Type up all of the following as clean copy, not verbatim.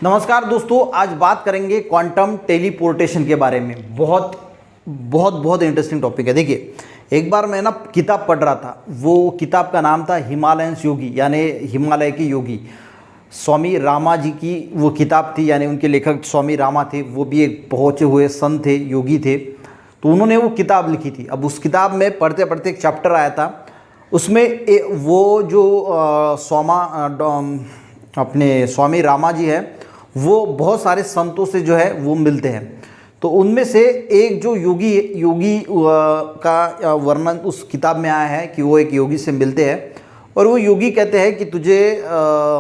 नमस्कार दोस्तों, आज बात करेंगे क्वांटम टेलीपोर्टेशन के बारे में। बहुत बहुत बहुत इंटरेस्टिंग टॉपिक है। देखिए, एक बार मैं ना किताब पढ़ रहा था। वो किताब का नाम था हिमालयंस योगी, यानी हिमालय के योगी। स्वामी रामा जी की वो किताब थी, यानी उनके लेखक स्वामी रामा थे। वो भी एक पहुँचे हुए संत थे, योगी थे। तो उन्होंने वो किताब लिखी थी। अब उस किताब में पढ़ते पढ़ते एक चैप्टर आया था। उसमें वो जो अपने स्वामी रामा जी है, वो बहुत सारे संतों से जो है वो मिलते हैं। तो उनमें से एक जो योगी का वर्णन उस किताब में आया है कि वो एक योगी से मिलते हैं और वो योगी कहते हैं कि तुझे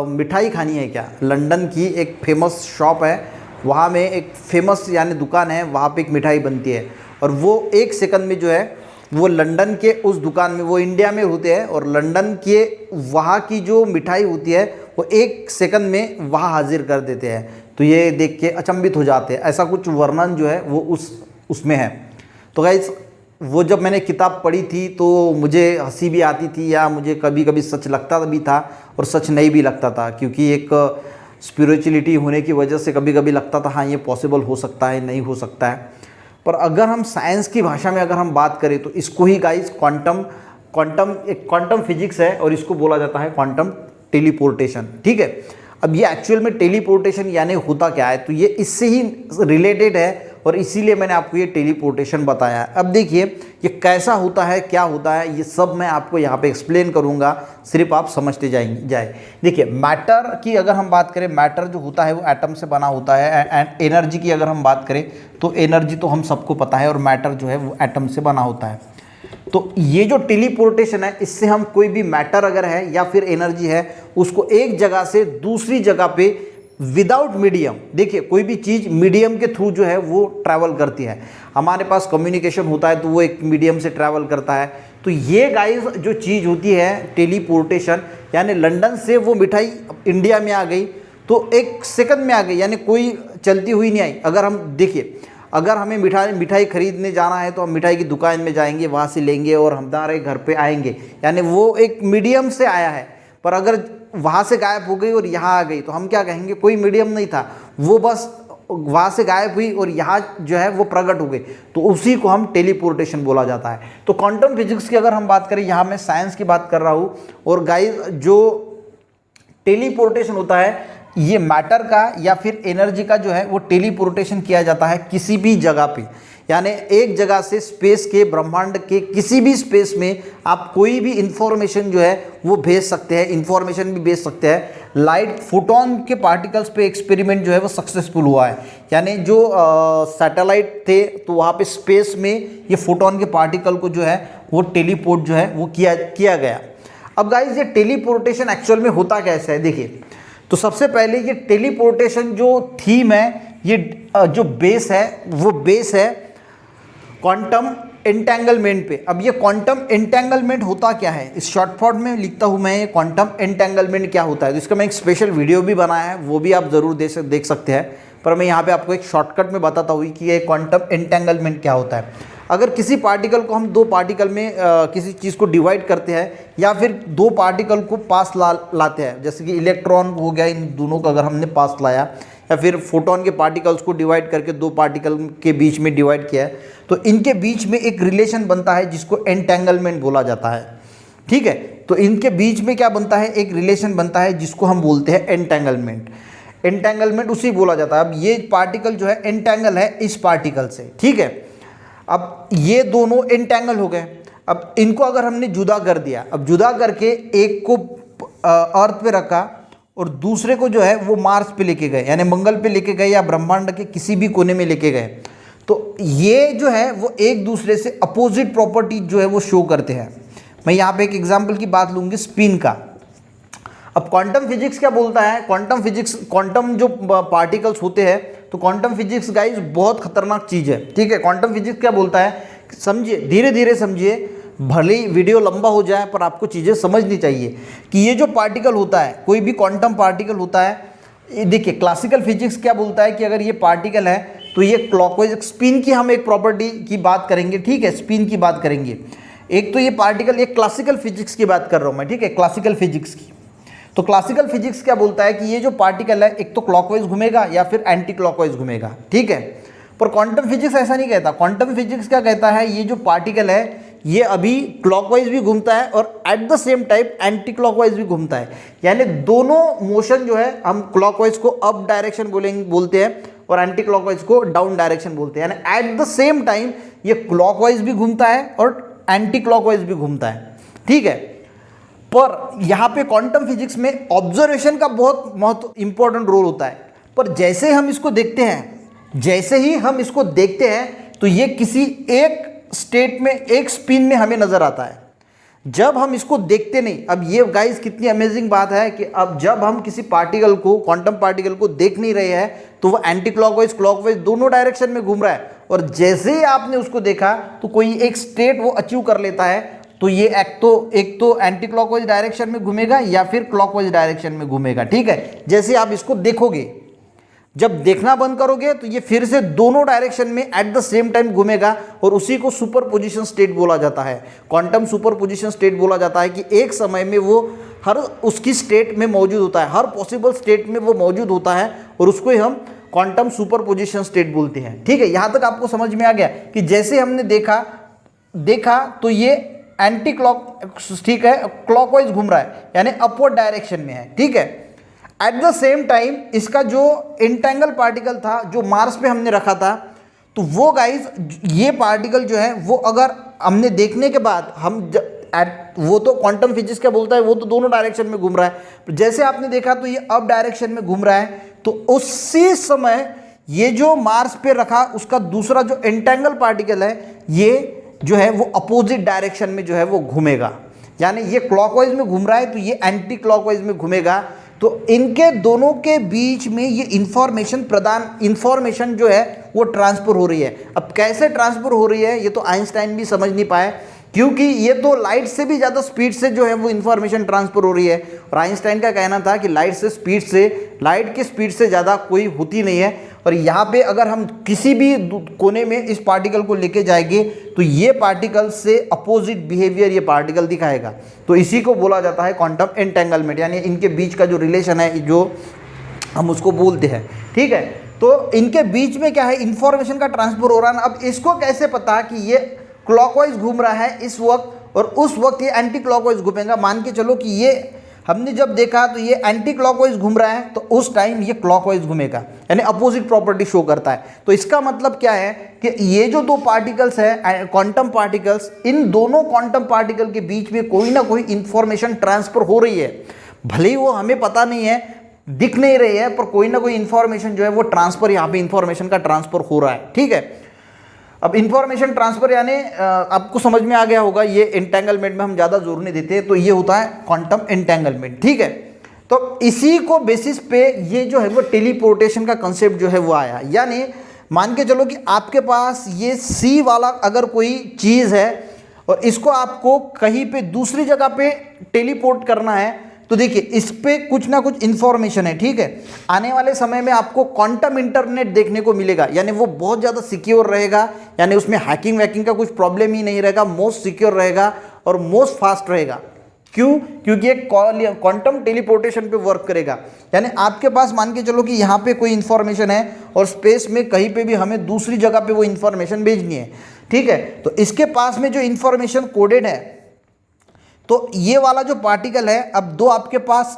मिठाई खानी है क्या। लंदन की एक फेमस शॉप है, वहाँ में एक फेमस यानी दुकान है, वहाँ पे एक मिठाई बनती है। और वो एक सेकंड में जो है वो लंदन के उस दुकान में, वो इंडिया में होते हैं और लंदन के वहाँ की जो मिठाई होती है वो एक सेकंड में वहाँ हाजिर कर देते हैं। तो ये देख के अचंभित हो जाते हैं। ऐसा कुछ वर्णन जो है वो उसमें है। तो गाइस, वो जब मैंने किताब पढ़ी थी तो मुझे हंसी भी आती थी, या मुझे कभी कभी सच लगता भी था और सच नहीं भी लगता था, क्योंकि एक स्पिरिचुअलिटी होने की वजह से कभी कभी लगता था हाँ ये पॉसिबल हो सकता है, नहीं हो सकता है। पर अगर हम साइंस की भाषा में अगर हम बात करें तो इसको ही गाइस क्वांटम फिजिक्स है और इसको बोला जाता है क्वांटम टेलीपोर्टेशन। ठीक है, अब ये एक्चुअल में टेलीपोर्टेशन यानी होता क्या है, तो ये इससे ही रिलेटेड है और इसीलिए मैंने आपको ये टेलीपोर्टेशन बताया है। अब देखिए ये कैसा होता है, क्या होता है, ये सब मैं आपको यहाँ पे एक्सप्लेन करूँगा, सिर्फ आप समझते जाए। देखिए, मैटर की अगर हम बात करें, मैटर जो होता है वो एटम से बना होता है। एंड एनर्जी की अगर हम बात करें तो एनर्जी तो हम सबको पता है और मैटर जो है वो एटम से बना होता है। तो ये जो टेलीपोर्टेशन है, इससे हम कोई भी मैटर अगर है या फिर एनर्जी है, उसको एक जगह से दूसरी जगह पे विदाउट मीडियम, देखिए कोई भी चीज़ मीडियम के थ्रू जो है वो ट्रैवल करती है। हमारे पास कम्युनिकेशन होता है तो वो एक मीडियम से ट्रैवल करता है। तो ये गाइस जो चीज़ होती है टेलीपोर्टेशन, यानी लंदन से वो मिठाई इंडिया में आ गई तो एक सेकंड में आ गई, यानी कोई चलती हुई नहीं आई। अगर हम देखिए, अगर हमें मिठाई खरीदने जाना है तो हम मिठाई की दुकान में जाएंगे, वहाँ से लेंगे और हमारे घर पे आएंगे, यानी वो एक मीडियम से आया है। पर अगर वहाँ से गायब हो गई और यहाँ आ गई तो हम क्या कहेंगे, कोई मीडियम नहीं था, वो बस वहाँ से गायब हुई और यहाँ जो है वो प्रकट हो गई। तो उसी को हम टेलीपोर्टेशन बोला जाता है। तो क्वांटम फिजिक्स की अगर हम बात करें, यहाँ मैं साइंस की बात कर रहा हूँ। और गाइस, जो टेलीपोर्टेशन होता है, ये मैटर का या फिर एनर्जी का जो है वो टेलीपोर्टेशन किया जाता है किसी भी जगह पे, यानी एक जगह से स्पेस के, ब्रह्मांड के किसी भी स्पेस में आप कोई भी इंफॉर्मेशन जो है वो भेज सकते हैं, इंफॉर्मेशन भी भेज सकते हैं। लाइट फोटोन के पार्टिकल्स पे एक्सपेरिमेंट जो है वो सक्सेसफुल हुआ है, यानी जो सैटेलाइट थे तो वहाँ पे स्पेस में ये फोटोन के पार्टिकल को जो है वो टेलीपोर्ट जो है वो किया गया। अब गाइज, ये टेलीपोर्टेशन एक्चुअल में होता कैसे है, देखिए। तो सबसे पहले ये टेलीपोर्टेशन जो थीम है, ये जो बेस है वो बेस है क्वांटम एंटेंगलमेंट पे। अब ये क्वांटम एंटेंगलमेंट होता क्या है, इस शॉर्ट फॉर्म में लिखता हूँ मैं, ये क्वांटम एंटेंगलमेंट क्या होता है। तो इसका मैं एक स्पेशल वीडियो भी बनाया है, वो भी आप ज़रूर देख सकते हैं। पर मैं यहाँ पे आपको एक शॉर्टकट में बताता हूँ कि ये क्वांटम एंटेंगलमेंट क्या होता है। अगर किसी पार्टिकल को हम दो पार्टिकल में किसी चीज़ को डिवाइड करते हैं या फिर दो पार्टिकल को पास लाते हैं, जैसे कि इलेक्ट्रॉन हो गया, इन दोनों को अगर हमने पास लाया, या फिर फोटोन के पार्टिकल्स को डिवाइड करके दो पार्टिकल के बीच में डिवाइड किया है, तो इनके बीच में एक रिलेशन बनता है जिसको एंटेंगलमेंट बोला जाता है। ठीक है, तो इनके बीच में क्या बनता है, एक रिलेशन बनता है जिसको हम बोलते हैं एंटेंगलमेंट। एंटेंगलमेंट उसी बोला जाता है। अब ये पार्टिकल जो है एंटेंगल है इस पार्टिकल से, ठीक है। अब ये दोनों एंटेंगल हो गए। अब इनको अगर हमने जुदा कर दिया, अब जुदा करके एक को अर्थ पे रखा और दूसरे को जो है वो मार्स पे लेके गए, यानी मंगल पे लेके गए या ब्रह्मांड के किसी भी कोने में लेके गए, तो ये जो है वो एक दूसरे से अपोजिट प्रॉपर्टी जो है वो शो करते हैं। मैं यहाँ पे एक एग्जांपल की बात लूँगी, स्पिन का। अब क्वांटम फिजिक्स क्या बोलता है, क्वांटम जो पार्टिकल्स होते हैं, तो क्वांटम फिजिक्स गाइज बहुत खतरनाक चीज़ है। ठीक है, क्वांटम फिजिक्स क्या बोलता है, समझिए, धीरे धीरे समझिए, भले ही वीडियो लंबा हो जाए पर आपको चीज़ें समझनी चाहिए कि ये जो पार्टिकल होता है, कोई भी क्वांटम पार्टिकल होता है, देखिए क्लासिकल फिजिक्स क्या बोलता है कि अगर ये पार्टिकल है तो ये क्लॉकवाइज, स्पिन की हम एक प्रॉपर्टी की बात करेंगे। ठीक है, स्पिन की बात करेंगे। एक तो ये पार्टिकल, एक क्लासिकल फिजिक्स की बात कर रहा हूँ मैं, ठीक है, क्लासिकल फिजिक्स की। तो क्लासिकल फिजिक्स क्या बोलता है कि ये जो पार्टिकल है एक तो क्लॉकवाइज घूमेगा या फिर एंटी क्लॉकवाइज घूमेगा, ठीक है। पर क्वांटम फिजिक्स ऐसा नहीं कहता। क्वांटम फिजिक्स क्या कहता है, ये जो पार्टिकल है ये अभी क्लॉकवाइज भी घूमता है और at the same time anti clockwise भी घूमता है, यानी दोनों मोशन जो है, हम क्लॉकवाइज को अप डायरेक्शन बोलते हैं और एंटी क्लॉकवाइज को डाउन डायरेक्शन बोलते हैं, यानी एट द सेम टाइम ये क्लॉकवाइज भी घूमता है और एंटी क्लॉकवाइज भी घूमता है, ठीक है। पर यहाँ पे क्वांटम फिजिक्स में ऑब्जर्वेशन का बहुत महत्व इंपॉर्टेंट रोल होता है। पर जैसे हम इसको देखते हैं, जैसे ही हम इसको देखते हैं तो ये किसी एक स्टेट में, एक स्पिन में हमें नजर आता है। जब हम इसको देखते नहीं, अब ये गाइस कितनी अमेजिंग बात है कि अब जब हम किसी पार्टिकल को, क्वांटम पार्टिकल को देख नहीं रहे हैं तो वो एंटी क्लॉकवाइज क्लॉकवाइज दोनों डायरेक्शन में घूम रहा है, और जैसे ही आपने उसको देखा तो कोई एक स्टेट वो अचीव कर लेता है, तो ये एक तो एंटी क्लॉकवाइज डायरेक्शन में घूमेगा या फिर क्लॉकवाइज डायरेक्शन में घूमेगा, ठीक है। जैसे आप इसको देखोगे, जब देखना बंद करोगे तो ये फिर से दोनों डायरेक्शन में एट द सेम टाइम घूमेगा, और उसी को सुपरपोजिशन स्टेट बोला जाता है। क्वांटम सुपरपोजिशन स्टेट बोला जाता है कि एक समय में वो हर उसकी स्टेट में मौजूद होता है, हर पॉसिबल स्टेट में वो मौजूद होता है, और उसको ही हम क्वांटम सुपरपोजिशन स्टेट बोलते हैं, ठीक है। यहां तक आपको समझ में आ गया कि जैसे हमने देखा तो ये एंटी क्लॉक, ठीक है, क्लॉकवाइज घूम रहा है, यानी अपवर्ड डायरेक्शन में है, ठीक है। एट द सेम टाइम इसका जो इंटेंगल पार्टिकल था, जो मार्स पे हमने रखा था, तो वो गाइज, ये पार्टिकल जो है वो अगर हमने देखने के बाद वो तो क्वांटम फिजिक्स क्या बोलता है, वो तो दोनों डायरेक्शन में घूम रहा है। जैसे आपने देखा तो ये अप डायरेक्शन में घूम रहा है, तो उसी समय ये जो मार्स पे रखा उसका दूसरा जो इंटेंगल पार्टिकल है, ये जो है वो अपोजिट डायरेक्शन में जो है वो घूमेगा, यानी ये क्लॉकवाइज में घूम रहा है तो ये एंटी क्लॉकवाइज में घूमेगा। तो इनके दोनों के बीच में ये इंफॉर्मेशन जो है वो ट्रांसफर हो रही है। अब कैसे ट्रांसफर हो रही है ये तो आइंस्टाइन भी समझ नहीं पाए, क्योंकि ये तो लाइट से भी ज़्यादा स्पीड से जो है वो इन्फॉर्मेशन ट्रांसफर हो रही है, और आइंस्टाइन का कहना था कि लाइट की स्पीड से ज़्यादा कोई होती नहीं है। और यहाँ पे अगर हम किसी भी कोने में इस पार्टिकल को लेके जाएंगे तो ये पार्टिकल से अपोजिट बिहेवियर ये पार्टिकल दिखाएगा, तो इसी को बोला जाता है क्वांटम एंटेंगलमेंट, यानी इनके बीच का जो रिलेशन है जो हम उसको बोलते हैं, ठीक है। तो इनके बीच में क्या है, इंफॉर्मेशन का ट्रांसफर हो रहा है। अब इसको कैसे पता कि ये क्लॉकवाइज घूम रहा है इस वक्त, और उस वक्त ये एंटी क्लॉकवाइज घूमेगा। मान के चलो कि ये हमने जब देखा तो ये एंटी क्लॉकवाइज घूम रहा है, तो उस टाइम ये क्लॉकवाइज घूमेगा, यानी अपोजिट प्रॉपर्टी शो करता है। तो इसका मतलब क्या है कि ये जो दो पार्टिकल्स है, क्वांटम पार्टिकल्स, इन दोनों क्वांटम पार्टिकल के बीच में कोई ना कोई इंफॉर्मेशन ट्रांसफर हो रही है, भले ही वो हमें पता नहीं है, दिख नहीं रही है, पर कोई ना कोई इंफॉर्मेशन जो है वो ट्रांसफर, यहाँ पे इंफॉर्मेशन का ट्रांसफर हो रहा है, ठीक है। अब इंफॉर्मेशन ट्रांसफर यानी आपको समझ में आ गया होगा, ये एंटेंगलमेंट में हम ज़्यादा जोर नहीं देते, तो ये होता है क्वांटम एंटेंगलमेंट, ठीक है। तो इसी को बेसिस पे ये जो है वो टेलीपोर्टेशन का कंसेप्ट जो है वो आया। यानी मान के चलो कि आपके पास ये सी वाला अगर कोई चीज़ है और इसको आपको कहीं पे दूसरी जगह पे टेलीपोर्ट करना है, तो देखिए इस पे कुछ ना कुछ इन्फॉर्मेशन है, ठीक है। आने वाले समय में आपको क्वांटम इंटरनेट देखने को मिलेगा, यानी वो बहुत ज़्यादा सिक्योर रहेगा, यानी उसमें हैकिंग वैकिंग का कुछ प्रॉब्लम ही नहीं रहेगा, मोस्ट सिक्योर रहेगा और मोस्ट फास्ट रहेगा। क्यों? क्योंकि एक क्वांटम टेलीपोर्टेशन पे वर्क करेगा। यानी आपके पास मान के चलो कि यहाँ पे कोई इन्फॉर्मेशन है और स्पेस में कहीं पे भी हमें दूसरी जगह पे वो इन्फॉर्मेशन भेजनी है, ठीक है। तो इसके पास में जो इन्फॉर्मेशन कोडेड है, तो ये वाला जो पार्टिकल है, अब दो आपके पास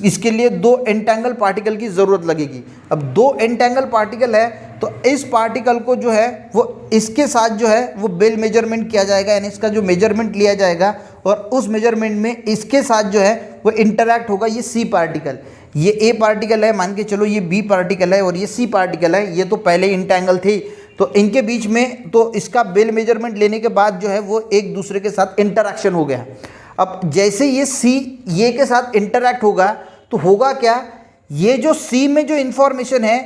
इसके लिए दो एंटेंगल पार्टिकल की ज़रूरत लगेगी। अब दो एंटेंगल पार्टिकल है तो इस पार्टिकल को जो है वो इसके साथ जो है वो बेल मेजरमेंट किया जाएगा, यानी इसका जो मेजरमेंट लिया जाएगा और उस मेजरमेंट में इसके साथ जो है वो इंटरैक्ट होगा ये सी पार्टिकल। ये ए पार्टिकल है, मान के चलो ये बी पार्टिकल है और ये सी पार्टिकल है, ये तो पहले इंटेंगल थी, तो इनके बीच में तो इसका बेल मेजरमेंट लेने के बाद जो है वो एक दूसरे के साथ इंटरैक्शन हो गया। अब जैसे ये सी ये के साथ इंटरैक्ट होगा तो होगा क्या, ये जो सी में जो इन्फॉर्मेशन है,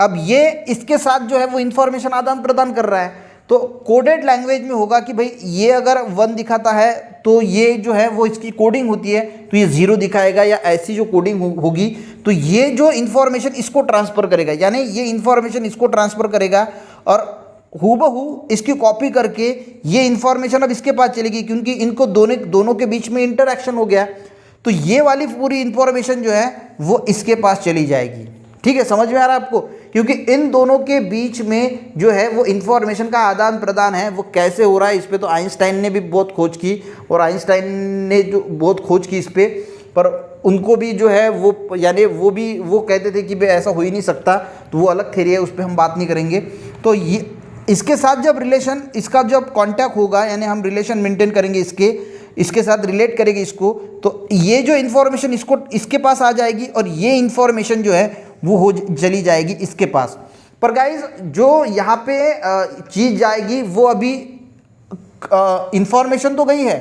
अब ये इसके साथ जो है वो इन्फॉर्मेशन आदान प्रदान कर रहा है, तो कोडेड लैंग्वेज में होगा कि भाई ये अगर 1 दिखाता है तो ये जो है वो इसकी कोडिंग होती है तो ये 0 दिखाएगा, या ऐसी जो कोडिंग होगी तो ये जो इन्फॉर्मेशन इसको ट्रांसफ़र करेगा, यानी ये इन्फॉर्मेशन इसको ट्रांसफ़र करेगा और हूबहू इसकी कॉपी करके ये इन्फॉर्मेशन अब इसके पास चलेगी, क्योंकि इनको दोनों के बीच में इंटरैक्शन हो गया। तो ये वाली पूरी इंफॉर्मेशन जो है वो इसके पास चली जाएगी। ठीक है, समझ में आ रहा है आपको? क्योंकि इन दोनों के बीच में जो है वो इंफॉर्मेशन का आदान प्रदान है वो कैसे हो रहा है, इस पे तो आइंस्टाइन ने भी बहुत खोज की, और आइंस्टाइन ने जो बहुत खोज की इस पे, पर उनको भी जो है वो यानी वो कहते थे कि भाई ऐसा हो ही नहीं सकता, तो वो अलग थ्योरी है, उस पर हम बात नहीं करेंगे। तो ये इसके साथ जब रिलेशन, इसका जब कॉन्टैक्ट होगा, यानी हम रिलेशन मेंटेन करेंगे इसके साथ रिलेट करेंगे इसको, तो ये जो इन्फॉर्मेशन इसके पास आ जाएगी और ये इन्फॉर्मेशन जो है वो चली जाएगी इसके पास। पर गाइज जो यहाँ पे चीज़ जाएगी वो अभी इन्फॉर्मेशन तो गई है,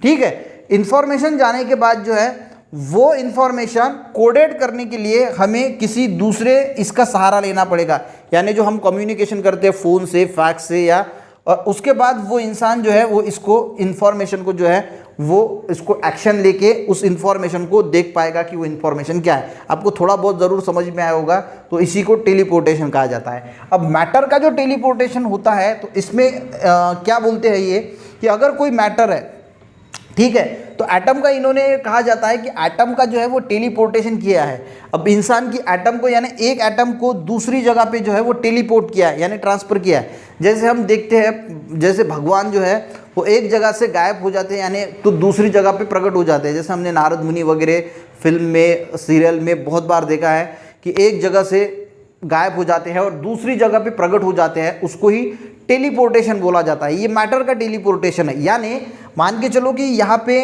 ठीक है। इन्फॉर्मेशन जाने के बाद जो है वो इन्फॉर्मेशन कोडेड करने के लिए हमें किसी दूसरे इसका सहारा लेना पड़ेगा, यानी जो हम कम्युनिकेशन करते हैं फ़ोन से, फैक्स से, या और उसके बाद वो इंसान जो है वो इसको इन्फॉर्मेशन को जो है वो इसको एक्शन लेके उस इन्फॉर्मेशन को देख पाएगा कि वो इन्फॉर्मेशन क्या है। आपको थोड़ा बहुत ज़रूर समझ में आया होगा, तो इसी को टेलीपोर्टेशन कहा जाता है। अब मैटर का जो टेलीपोर्टेशन होता है तो इसमें क्या बोलते हैं ये कि अगर कोई मैटर है, ठीक है, तो एटम का इन्होंने कहा जाता है कि एटम का जो है वो टेलीपोर्टेशन किया है। अब इंसान की एटम को यानी एक एटम को दूसरी जगह पे जो है वो टेलीपोर्ट किया है, यानी ट्रांसफ़र किया है। जैसे हम देखते हैं, जैसे भगवान जो है वो एक जगह से गायब हो जाते हैं, यानी तो दूसरी जगह पे प्रकट हो जाते हैं। जैसे हमने नारद मुनि वगैरह फिल्म में, सीरियल में बहुत बार देखा है कि एक जगह से गायब हो जाते हैं और दूसरी जगह पे प्रकट हो जाते हैं, उसको ही टेलीपोर्टेशन बोला जाता है। ये मैटर का टेलीपोर्टेशन है। यानी मान के चलो कि यहाँ पे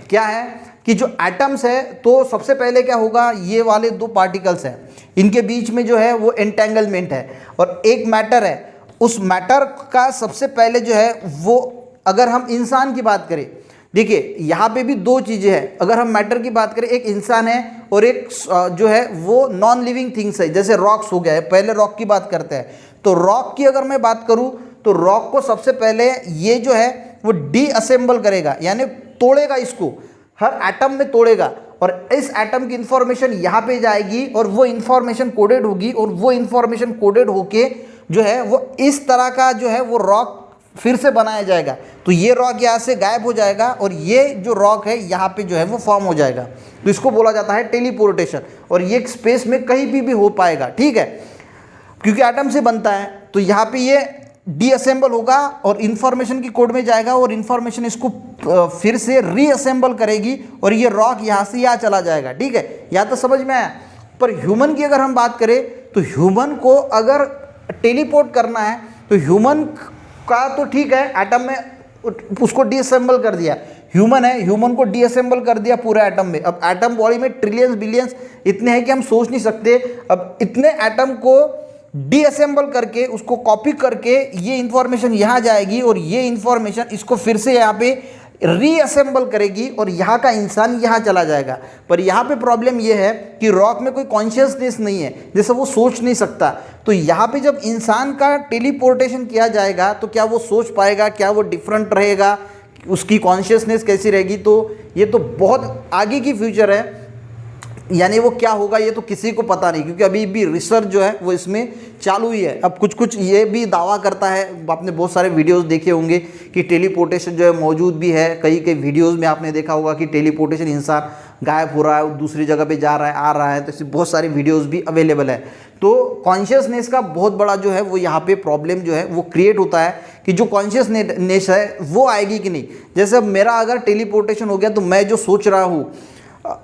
क्या है कि जो एटम्स है, तो सबसे पहले क्या होगा, ये वाले दो पार्टिकल्स हैं, इनके बीच में जो है वो एंटेंगलमेंट है, और एक मैटर है। उस मैटर का सबसे पहले जो है वो, अगर हम इंसान की बात करें, देखिए यहाँ पे भी दो चीज़ें हैं। अगर हम मैटर की बात करें, एक इंसान है और एक जो है वो नॉन लिविंग थिंग्स है, जैसे रॉक्स हो गया है। पहले रॉक की बात करते हैं, तो रॉक की अगर मैं बात करूँ तो रॉक को सबसे पहले ये जो है वो डीअसेंबल करेगा, यानी तोड़ेगा, इसको हर एटम में तोड़ेगा, और इस एटम की इंफॉर्मेशन यहाँ पे जाएगी और वो इंफॉर्मेशन कोडेड होगी, और वो इंफॉर्मेशन कोडेड होके जो है वो इस तरह का जो है वो रॉक फिर से बनाया जाएगा। तो ये रॉक यहाँ से गायब हो जाएगा और ये जो रॉक है यहाँ पे जो है वो फॉर्म हो जाएगा। तो इसको बोला जाता है टेलीपोर्टेशन, और ये स्पेस में कहीं भी हो पाएगा, ठीक है, क्योंकि एटम से बनता है। तो यहाँ पे ये डीअसेंबल होगा और इन्फॉर्मेशन की कोड में जाएगा, और इन्फॉर्मेशन इसको फिर से रीअसेंबल करेगी, और ये रॉक यहाँ से यहाँ चला जाएगा, ठीक है। या तो समझ में आया। पर ह्यूमन की अगर हम बात करें, तो ह्यूमन को अगर टेलीपोर्ट करना है तो ह्यूमन का तो ठीक है, एटम में उसको डीअसेंबल कर दिया, ह्यूमन है, ह्यूमन को डीअसेंबल कर दिया पूरे एटम में। अब एटम बॉडी में ट्रिलियंस बिलियंस इतने हैं कि हम सोच नहीं सकते। अब इतने एटम को डीअसेंबल करके, उसको कॉपी करके ये इंफॉर्मेशन यहाँ जाएगी, और ये इंफॉर्मेशन इसको फिर से यहाँ पे रीअसेंबल करेगी, और यहाँ का इंसान यहाँ चला जाएगा। पर यहाँ पे प्रॉब्लम ये है कि रॉक में कोई कॉन्शियसनेस नहीं है, जैसे वो सोच नहीं सकता। तो यहाँ पे जब इंसान का टेलीपोर्टेशन किया जाएगा तो क्या वो सोच पाएगा, क्या वो डिफरेंट रहेगा, उसकी कॉन्शियसनेस कैसी रहेगी? तो ये तो बहुत आगे की फ्यूचर है, यानी वो क्या होगा ये तो किसी को पता नहीं, क्योंकि अभी भी रिसर्च जो है वो इसमें चालू ही है। अब कुछ ये भी दावा करता है, आपने बहुत सारे वीडियोस देखे होंगे कि टेलीपोर्टेशन जो है मौजूद भी है। कई वीडियोस में आपने देखा होगा कि टेलीपोर्टेशन, इंसान गायब हो रहा है, दूसरी जगह पे जा रहा है, आ रहा है, तो ऐसी बहुत सारी वीडियोज़ भी अवेलेबल है। तो कॉन्शियसनेस का बहुत बड़ा जो है वो यहाँ पे प्रॉब्लम जो है वो क्रिएट होता है कि जो कॉन्शियसनेस है वो आएगी कि नहीं। जैसे अब मेरा अगर टेलीपोर्टेशन हो गया तो मैं जो सोच रहा हूँ,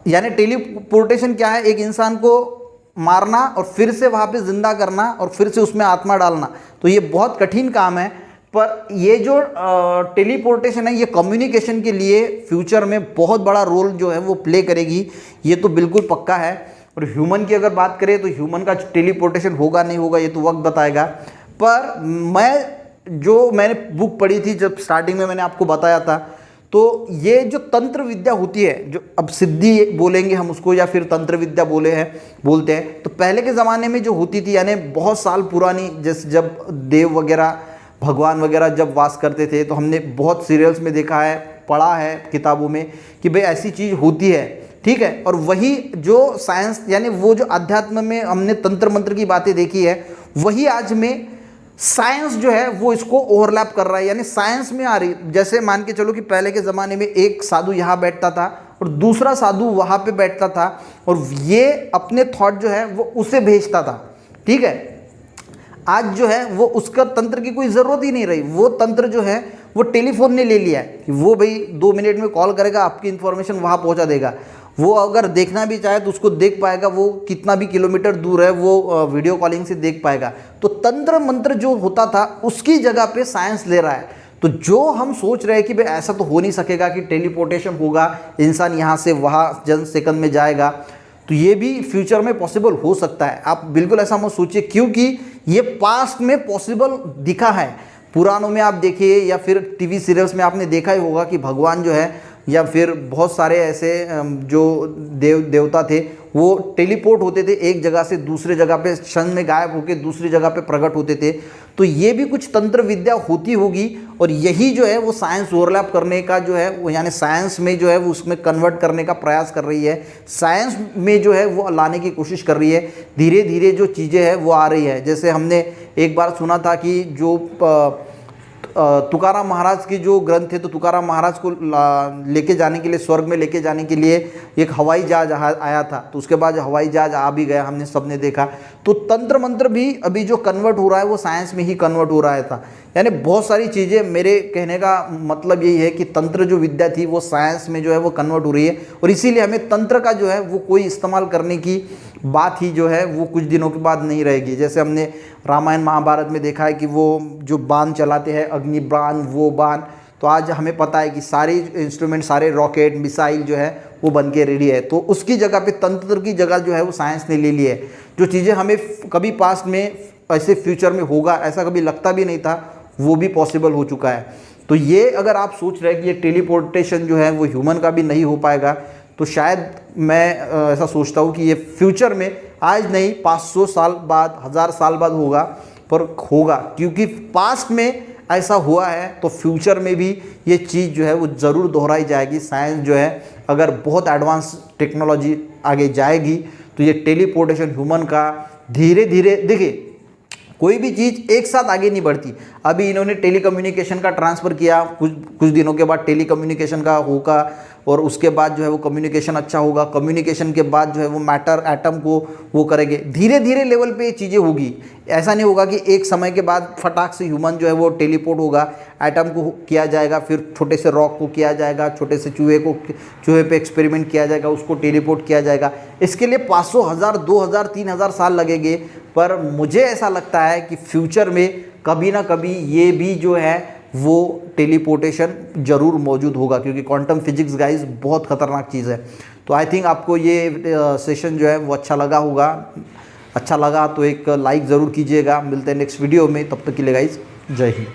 यानी टेलीपोर्टेशन क्या है, एक इंसान को मारना और फिर से वहाँ पे जिंदा करना और फिर से उसमें आत्मा डालना। तो ये बहुत कठिन काम है, पर ये जो टेलीपोर्टेशन है ये कम्युनिकेशन के लिए फ्यूचर में बहुत बड़ा रोल जो है वो प्ले करेगी, ये तो बिल्कुल पक्का है। और ह्यूमन की अगर बात करें तो ह्यूमन का टेलीपोर्टेशन होगा नहीं होगा ये तो वक्त बताएगा। पर मैंने बुक पढ़ी थी, जब स्टार्टिंग में मैंने आपको बताया था, तो ये जो तंत्र विद्या होती है, जो अब सिद्धि बोलेंगे हम उसको, या फिर तंत्र विद्या बोलते हैं, तो पहले के ज़माने में जो होती थी, यानी बहुत साल पुरानी, जैसे जब देव वगैरह, भगवान वगैरह जब वास करते थे, तो हमने बहुत सीरियल्स में देखा है, पढ़ा है किताबों में कि भाई ऐसी चीज़ होती है, ठीक है। और वही जो साइंस, यानी वो जो अध्यात्म में हमने तंत्र मंत्र की बातें देखी है, वही आज में साइंस जो है वो इसको ओवरलैप कर रहा है, यानी साइंस में आ रही। जैसे मान के चलो कि पहले के ज़माने में एक साधु यहाँ बैठता था और दूसरा साधु वहाँ पे बैठता था और ये अपने थॉट जो है वो उसे भेजता था। ठीक है, आज जो है वो उसका तंत्र की कोई ज़रूरत ही नहीं रही। वो तंत्र जो है वो टेलीफोन ने ले लिया है कि वो भाई 2 मिनट में कॉल करेगा, आपकी इन्फॉर्मेशन वहाँ पहुँचा देगा। वो अगर देखना भी चाहे तो उसको देख पाएगा, वो कितना भी किलोमीटर दूर है वो वीडियो कॉलिंग से देख पाएगा। तो तंत्र मंत्र जो होता था उसकी जगह पे साइंस ले रहा है। तो जो हम सोच रहे हैं कि भाई ऐसा तो हो नहीं सकेगा कि टेलीपोर्टेशन होगा, इंसान यहाँ से वहाँ चंद सेकंड में जाएगा, तो ये भी फ्यूचर में पॉसिबल हो सकता है। आप बिल्कुल ऐसा मत सोचिए, क्योंकि ये पास्ट में पॉसिबल दिखा है। पुराणों में आप देखिए या फिर टीवी सीरियल्स में आपने देखा ही होगा कि भगवान जो है या फिर बहुत सारे ऐसे जो देवता थे वो टेलीपोर्ट होते थे, एक जगह से दूसरे जगह पे क्षण में गायब होकर दूसरी जगह पे प्रकट होते थे। तो ये भी कुछ तंत्र विद्या होती होगी और यही जो है वो साइंस ओवरलैप करने का जो है वो, यानी साइंस में जो है वो उसमें कन्वर्ट करने का प्रयास कर रही है, साइंस में जो है वो लाने की कोशिश कर रही है। धीरे धीरे जो चीज़ें हैं वो आ रही है। जैसे हमने एक बार सुना था कि जो तुकाराम महाराज के जो ग्रंथ थे, तो तुकाराम महाराज को लेके जाने के लिए, स्वर्ग में लेके जाने के लिए एक हवाई जहाज आया था। तो उसके बाद हवाई जहाज आ भी गया, हमने सबने देखा। तो तंत्र मंत्र भी अभी जो कन्वर्ट हो रहा है वो साइंस में ही कन्वर्ट हो रहा था। यानी बहुत सारी चीज़ें, मेरे कहने का मतलब यही है कि तंत्र जो विद्या थी वो साइंस में जो है वो कन्वर्ट हो रही है और इसीलिए हमें तंत्र का जो है वो कोई इस्तेमाल करने की बात ही जो है वो कुछ दिनों के बाद नहीं रहेगी। जैसे हमने रामायण महाभारत में देखा है कि वो जो बाण चलाते हैं, अग्नि बाण, वो बाण, तो आज हमें पता है कि सारे इंस्ट्रूमेंट, सारे रॉकेट, मिसाइल जो है वो बन के रेडी है। तो उसकी जगह पे तंत्र की जगह जो है वो साइंस ने ले ली है। जो चीज़ें हमें कभी पास्ट में ऐसे फ्यूचर में होगा ऐसा कभी लगता भी नहीं था, वो भी पॉसिबल हो चुका है। तो ये अगर आप सोच रहे हैं कि ये टेलीपोर्टेशन जो है वो ह्यूमन का भी नहीं हो पाएगा, तो शायद मैं ऐसा सोचता हूँ कि ये फ्यूचर में, आज नहीं 500 साल बाद, 1000 साल बाद होगा, पर होगा। क्योंकि पास्ट में ऐसा हुआ है तो फ्यूचर में भी ये चीज़ जो है वो ज़रूर दोहराई जाएगी। साइंस जो है अगर बहुत एडवांस टेक्नोलॉजी आगे जाएगी तो ये टेलीपोर्टेशन ह्यूमन का धीरे धीरे, देखिए कोई भी चीज़ एक साथ आगे नहीं बढ़ती। अभी इन्होंने टेलीकम्युनिकेशन का ट्रांसफ़र किया, कुछ दिनों के बाद टेलीकम्युनिकेशन का होगा और उसके बाद जो है वो कम्युनिकेशन अच्छा होगा। कम्युनिकेशन के बाद जो है वो मैटर, एटम को वो करेंगे। धीरे धीरे लेवल पे ये चीज़ें होगी। ऐसा नहीं होगा कि एक समय के बाद फटाक से ह्यूमन जो है वो टेलीपोर्ट होगा, एटम को किया जाएगा, फिर छोटे से रॉक को किया जाएगा, छोटे से चूहे पे एक्सपेरिमेंट किया जाएगा, उसको टेलीपोर्ट किया जाएगा। इसके लिए 500, 1000, 2000, 3000 साल लगेंगे। पर मुझे ऐसा लगता है कि फ्यूचर में कभी ना कभी ये भी जो है वो टेलीपोर्टेशन ज़रूर मौजूद होगा, क्योंकि क्वांटम फिजिक्स गाइस बहुत ख़तरनाक चीज़ है। तो आई थिंक आपको ये सेशन जो है वो अच्छा लगा होगा। अच्छा लगा तो एक लाइक ज़रूर कीजिएगा। मिलते हैं नेक्स्ट वीडियो में, तब तक के लिए गाइस जय हिंद।